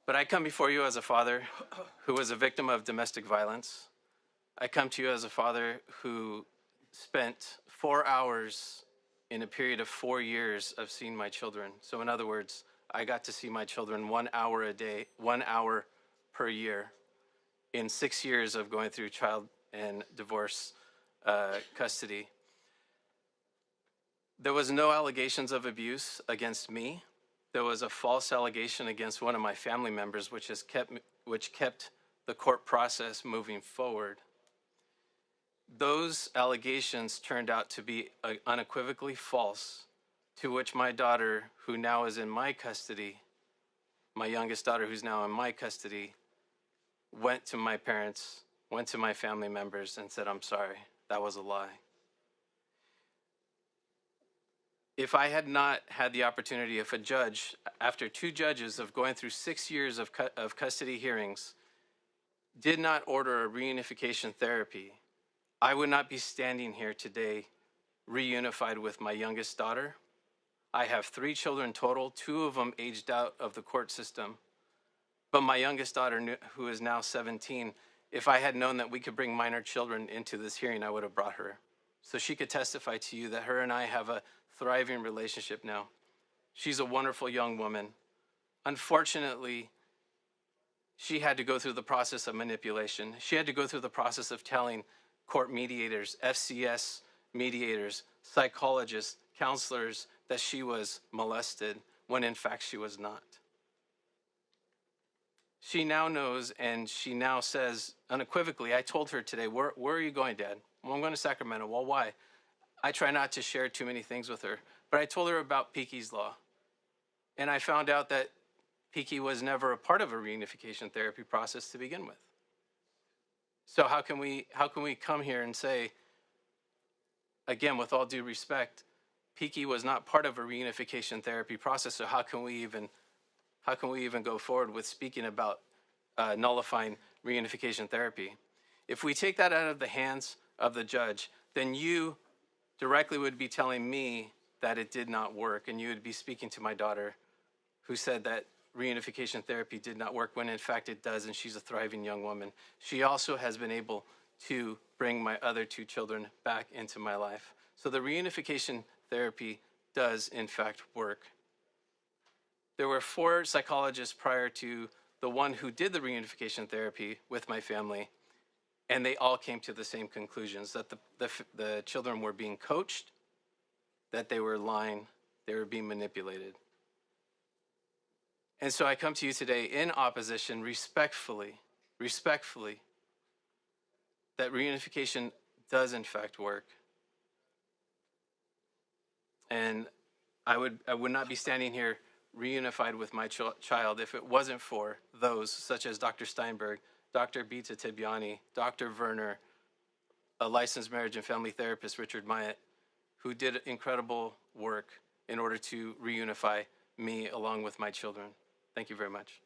But I come before you as a father who was a victim of domestic violence. I come to you as a father who spent 4 hours in a period of 4 years of seeing my children. So in other words, I got to see my children 1 hour a day, 1 hour per year in 6 years of going through child and divorce custody. There was no allegations of abuse against me. There was a false allegation against one of my family members, which kept the court process moving forward. Those allegations turned out to be unequivocally false, to which my daughter, who now is in my custody, my youngest daughter who's now in my custody, went to my parents, went to my family members and said, "I'm sorry, that was a lie." If I had not had the opportunity, if a judge, after 2 judges of going through 6 years of custody hearings, did not order a reunification therapy, I would not be standing here today reunified with my youngest daughter. I have 3 children total, 2 of them aged out of the court system. But my youngest daughter, who is now 17, if I had known that we could bring minor children into this hearing, I would have brought her. So she could testify to you that her and I have a thriving relationship now. She's a wonderful young woman. Unfortunately, she had to go through the process of manipulation. She had to go through the process of telling court mediators, FCS mediators, psychologists, counselors that she was molested when in fact she was not. She now knows, and she now says unequivocally, I told her today, where are you going, Dad? Well, I'm going to Sacramento. Well, why? I try not to share too many things with her, but I told her about Piqui's law. And I found out that Piqui was never a part of a reunification therapy process to begin with. So how can we come here and say, again, with all due respect, Piqui was not part of a reunification therapy process, so how can we even go forward with speaking about nullifying reunification therapy? If we take that out of the hands of the judge, then you directly would be telling me that it did not work, and you would be speaking to my daughter who said that reunification therapy did not work when in fact it does, and she's a thriving young woman. She also has been able to bring my other 2 children back into my life. So the reunification therapy does in fact work. There were 4 psychologists prior to the one who did the reunification therapy with my family, and they all came to the same conclusions, that the children were being coached, that they were lying, they were being manipulated. And so I come to you today in opposition, respectfully, that reunification does in fact work. And I would not be standing here reunified with my child if it wasn't for those such as Dr. Steinberg, Dr. Bita Tibiani, Dr. Werner, a licensed marriage and family therapist, Richard Myatt, who did incredible work in order to reunify me along with my children. Thank you very much.